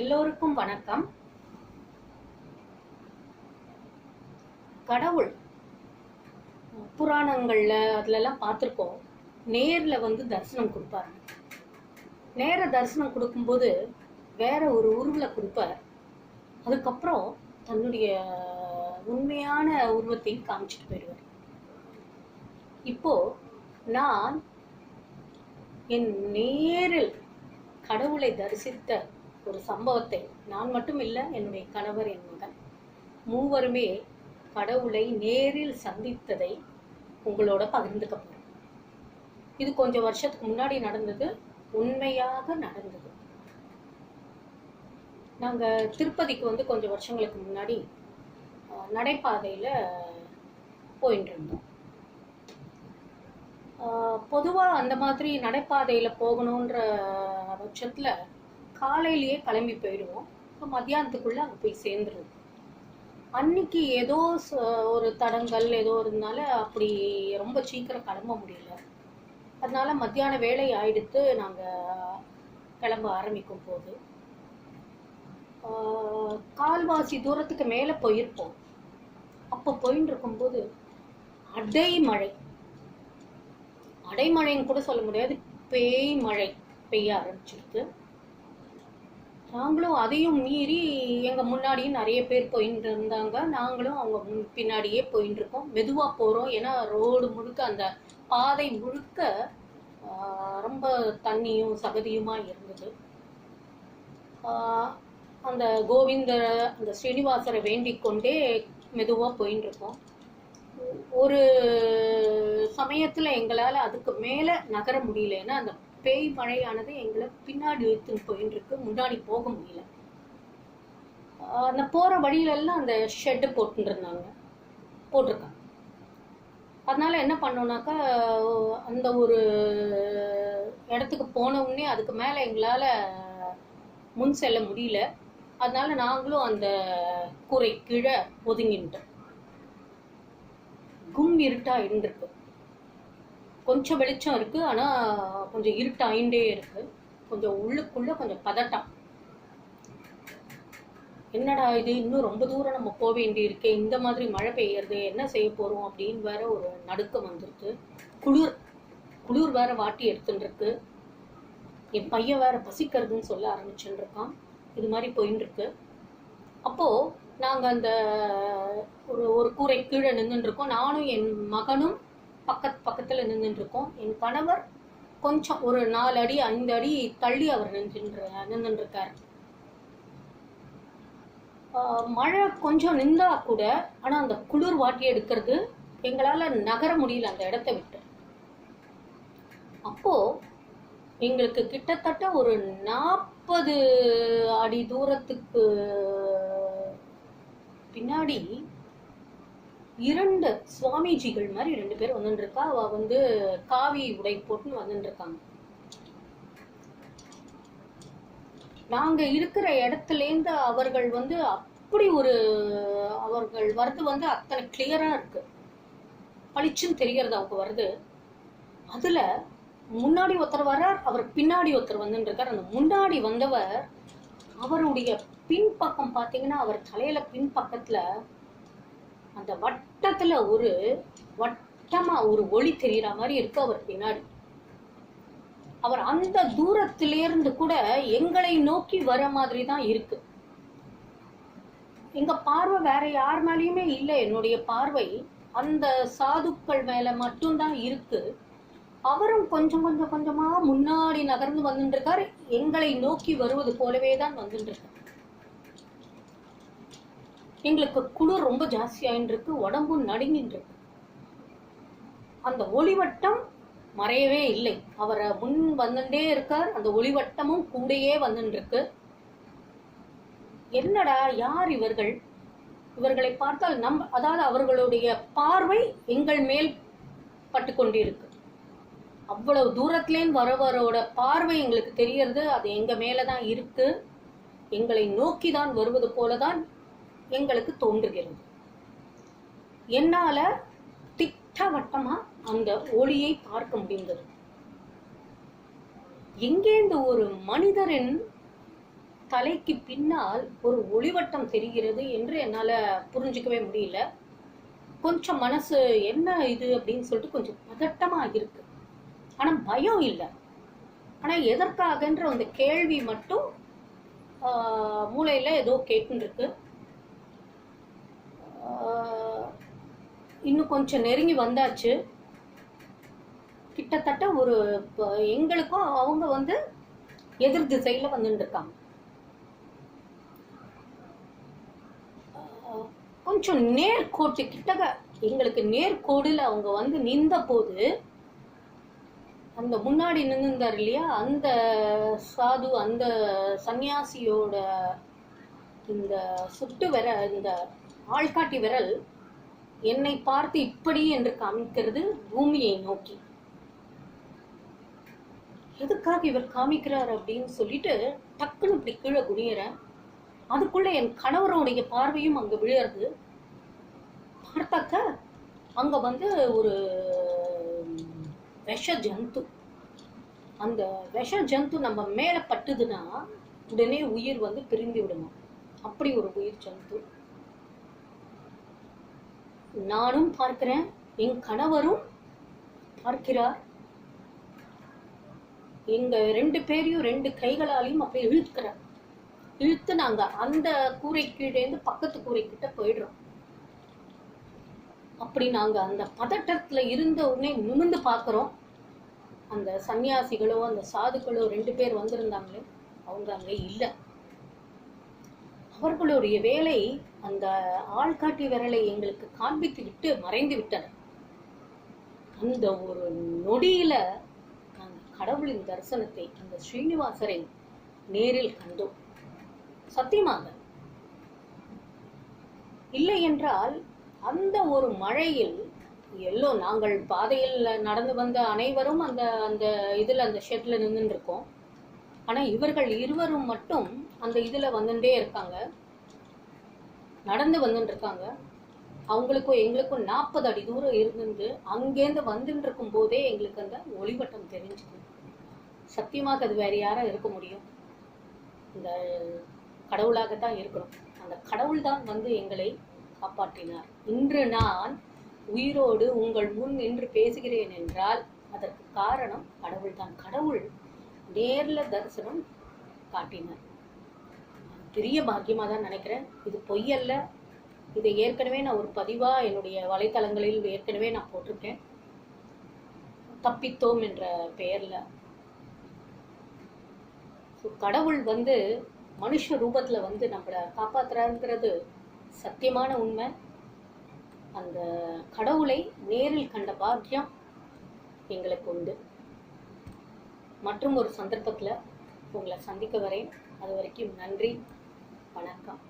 எல்லோருக்கும் வணக்கம். கடவுள் புராணங்கள்ல அதுலலாம் பார்த்துருக்கோம். நேர்ல தரிசனம் கொடுப்பாரு. நேர தரிசனம் கொடுக்கும்போது வேற ஒரு உருவில் கொடுப்பார். அதுக்கப்புறம் தன்னுடைய உண்மையான உருவத்தையும் காமிச்சிட்டு போயிடுவார். இப்போ நான் என் நேரில் கடவுளை தரிசித்த ஒரு சம்பவத்தை, நான் மட்டும் இல்லை, என்னுடைய கணவர், என் மகன் மூவருமே கடவுளை நேரில் சந்தித்ததை உங்களோட பகிர்ந்துக்க போறேன். இது கொஞ்சம் வருஷத்துக்கு முன்னாடி நடந்தது, உண்மையாக நடந்தது. நாங்க திருப்பதிக்கு கொஞ்சம் வருஷங்களுக்கு முன்னாடி நடைபாதையில போயிட்டு இருந்தோம். பொதுவாக அந்த மாதிரி நடைபாதையில் போகணுன்ற பட்சத்தில் காலையிலேயே கிளம்பி போயிடுவோம். இப்போ மத்தியானத்துக்குள்ளே அங்கே போய் சேர்ந்துருவோம். அன்னைக்கு ஏதோ ஒரு தடங்கள் ஏதோ இருந்தால அப்படி ரொம்ப சீக்கிரம் கிளம்ப முடியல. அதனால மத்தியான வேலை ஆயிடுத்து. நாங்கள் கிளம்ப ஆரம்பிக்கும் போது கால்வாசி தூரத்துக்கு மேலே போயிருப்போம். அப்போ போயின்னு இருக்கும்போது அடைமழைன்னு கூட சொல்ல முடியாது, பேய் மழை பெய்ய ஆரம்பிச்சிருக்கு. நாங்களும் அதையும் மீறி எங்க முன்னாடியும் நிறைய பேர் போயிட்டு இருந்தாங்க. நாங்களும் அவங்க பின்னாடியே போயிட்டு இருக்கோம். மெதுவா போறோம். ஏன்னா ரோடு முழுக்க, அந்த பாதை முழுக்க ரொம்ப தண்ணியும் சகதியுமா இருந்தது. அந்த கோவிந்தரை, அந்த ஸ்ரீனிவாசரை வேண்டிக் கொண்டே மெதுவா போயிட்டு இருக்கோம். ஒரு சமயத்துல எங்களால அதுக்கு மேல நகர முடியல. ஏன்னா அந்த பேய் மழையானது எங்களை பின்னாடி இழுத்துன்னு போயிட்டு இருக்கு. முன்னாடி போக முடியல. அந்த போற வழியில எல்லாம் அந்த ஷெட்டு போட்டுருக்காங்க. அதனால என்ன பண்ணோம்னாக்கா, அந்த ஒரு இடத்துக்கு போன உடனே அதுக்கு மேல எங்களால முன் செல்ல முடியல. அதனால நாங்களும் அந்த கூரை கீழே ஒதுங்கிட்டோம். கும் இருட்டா இருந்திருக்கு. கொஞ்சம் வெளிச்சம் இருக்கு, ஆனா கொஞ்சம் இருட்டாயிண்டே இருக்கு. கொஞ்சம் உள்ளுக்குள்ள கொஞ்சம் பதட்டம். என்னடா இது, இன்னும் ரொம்ப தூரம் நம்ம போக வேண்டி இருக்கே, இந்த மாதிரி மழை பெய்யறது, என்ன செய்ய போறோம் அப்படின்னு வேற ஒரு நடுக்கம் வந்துருக்கு. குளிர் வேற வாட்டி எடுத்துட்டு இருக்கு. என் பையன் வேற பசிக்கிறதுன்னு சொல்ல ஆரம்பிச்சுட்டு இருக்கான். இது மாதிரி போயின்னு இருக்கு. அப்போ நாங்க அந்த ஒரு கூரை கீழே நின்றுட்டு இருக்கோம். நானும் என் மகனும் பக்கத்துல நின்றுட்டு இருக்கோம். என் கணவர் கொஞ்சம் ஒரு 4 அடி 5 அடி தள்ளி அவர் நின்றுட்டு இருக்காரு. மழை கொஞ்சம் நின்றா கூட, ஆனா அந்த குளிர் வாட்டி எடுக்கிறது, எங்களால நகர முடியல அந்த இடத்த விட்டு. அப்போ எங்களுக்கு கிட்டத்தட்ட ஒரு 40 அடி தூரத்துக்கு பின்னாடி 2 சுவாமிஜிகள் மாதிரி 2 பேர் வந்துட்டு இருக்கா. அவ காவி உடை போட்டுன்னு வந்துட்டு இருக்காங்க. நாங்க இருக்கிற இடத்துல இருந்து அவர்கள் அப்படி ஒரு, அவர்கள் வருது அத்தனை கிளியரா இருக்கு. பளிச்சுன்னு தெரியறது அவங்க வருது. அதுல முன்னாடி ஒருத்தர் வர்றார், அவர் பின்னாடி ஒருத்தர் வந்துட்டு இருக்கார். அந்த முன்னாடி வந்தவர், அவருடைய பின்பக்கம் பாத்தீங்கன்னா, அவர் தலையில பின்பக்கத்துல அந்த வட்டத்துல ஒரு வட்டமா ஒரு ஒளி தெரியற மாதிரி இருக்கு அவர் பின்னாடி. அவர் அந்த தூரத்திலிருந்து கூட எங்களை நோக்கி வர மாதிரி தான் இருக்கு. எங்க பார்வை வேற யார் மேலேயுமே இல்லை. என்னுடைய பார்வை அந்த சாதுக்கள் மேல மட்டும்தான் இருக்கு. அவரும் கொஞ்சம் கொஞ்சமா முன்னாடி நகர்ந்து வந்துட்டு இருக்காரு. எங்களை நோக்கி வருவது போலவே தான் வந்துட்டு இருக்காரு. எங்களுக்கு குளிர் ரொம்ப ஜாஸ்தியாயின்னு இருக்கு. உடம்பும் நடுங்கின்னு இருக்கு. அந்த ஒளிவட்டம் மறையவே இல்லை. அவரை முன் வந்துட்டே இருக்கார். அந்த ஒளிவட்டமும் கூடையே வந்துட்டு இருக்கு. என்னடா, யார் இவர்கள்? இவர்களை பார்த்தால் அதாவது அவர்களுடைய பார்வை எங்கள் மேல் பட்டு கொண்டிருக்கு. அவ்வளவு தூரத்திலேயும் வரவரோட பார்வை எங்களுக்கு தெரியறது. அது எங்க மேலதான் இருக்கு. எங்களை நோக்கிதான் வருவது போலதான் எங்களுக்கு தோன்றுகிறது. என்னால திட்டவட்டமா அந்த ஒளியை பார்க்க முடிந்தது. எங்கே இந்த ஒரு மனிதரின் தலைக்கு பின்னால் ஒரு ஒளிவட்டம் தெரிகிறது என்று என்னால புரிஞ்சுக்கவே முடியல. கொஞ்சம் மனசு என்ன இது அப்படின்னு சொல்லிட்டு கொஞ்சம் பதட்டமா இருக்கு. ஆனா பயம் இல்லை. ஆனா எதற்காகன்ற அந்த கேள்வி மட்டும் மூளையில ஏதோ கேட்டுன்னு இருக்கு. இன்னும் கொஞ்சம் நெருங்கி வந்தாச்சு. கிட்டத்தட்ட ஒரு எங்களுக்கும் அவங்க எதிர் திசையில வந்துட்டு இருக்காங்க. கொஞ்சம் நேர்கோட்டு கிட்டக எங்களுக்கு நேர்கோடுல அவங்க நின்ற போது அந்த முன்னாடி நின்றுந்தார் இல்லையா, அந்த சாது, அந்த சன்னியாசியோட இந்த சுட்டு விரல், இந்த ஆள்காட்டி விரல் என்னை பார்த்து இப்படி என்று காமிக்கிறது பூமியை நோக்கி. எதுக்காக இவர் காமிக்கிறார் அப்படின்னு சொல்லிட்டு டக்குன்னு இப்படி கீழே குனியறேன். அதுக்குள்ள என் கணவருடைய பார்வையும் அங்க விழுறது. பார்த்தாக்க அங்க ஒரு விஷ ஜந்து. அந்த விஷ ஜந்து நம்ம மேல பட்டுதுன்னா உடனே உயிர் பிரிந்து விடணும். அப்படி ஒரு உயிர் ஜந்து. நானும் பார்க்கிறேன், என் கணவரும் பார்க்கிறார். எங்க 2 பேரையும் 2 கைகளாலையும் அப்படி இழுத்துக்கிறார். இழுத்து நாங்க அந்த கூரை கீழேந்து பக்கத்து கூரை கிட்ட போயிடுறோம். அப்படி நாங்க அந்த பதட்டத்துல இருந்த உடனே நிமிர்ந்து பாக்குறோம். அந்த சன்னியாசிகளோ அந்த சாதுக்களோ 2 பேர் வந்திருந்தாங்களே, அவங்க அங்க இல்ல. அவர்களுடைய வேலை அந்த ஆள்காட்டி விரலை எங்களுக்கு காண்பித்து விட்டு மறைந்து விட்டனர். அந்த ஒரு நொடியில கடவுளின் தரிசனத்தை, அந்த ஸ்ரீனிவாசரை நேரில் கண்டோம். சத்தியமாக இல்லை என்றால் அந்த ஒரு மழையில் நாங்கள் பாதையில் நடந்து வந்த அனைவரும் அந்த அந்த இதுல அந்த ஷெட்ல நின்று இருக்கோம். ஆனா இவர்கள் இருவரும் மட்டும் அந்த இதுல வந்துட்டே இருக்காங்க, நடந்து வந்துட்டு இருக்காங்க. அவங்களுக்கும் எங்களுக்கும் 40 அடி தூரம் இருந்து அங்கேருந்து வந்துட்டு இருக்கும் போதே எங்களுக்கு அந்த ஒளிவட்டம் தெரிஞ்சுது. சத்தியமாக அது வேற யாரா இருக்க முடியும்? இந்த கடவுளாகத்தான் இருக்கணும். அந்த கடவுள் தான் எங்களை காப்பாற்றினார். இன்று நான் உயிரோடு உங்கள் முன் நின்று பேசுகிறேன் என்றால் அதற்கு காரணம் கடவுள் தான். கடவுள் நேர்ல தரிசனம் காட்டினார். பெரிய பாக்கியமா தான் நினைக்கிறேன். இது பொய்யல்ல. இதை ஏற்கனவே நான் ஒரு பதிவா என்னுடைய வலைத்தளங்களில் ஏற்கனவே நான் போட்டிருக்கேன், தப்பித்தோம் என்ற பெயர்ல. கடவுள் மனுஷ ரூபத்துல நம்மளை காப்பாத்துறாங்கிறது சத்தியமான உண்மை. அந்த கடவுளை நேரில் கண்ட பாக்கியம் எங்களுக்கு உண்டு. மற்றும் ஒரு சந்தர்ப்பத்துல உங்களை சந்திக்க வரேன். அது வரைக்கும் நன்றி, வணக்கம்.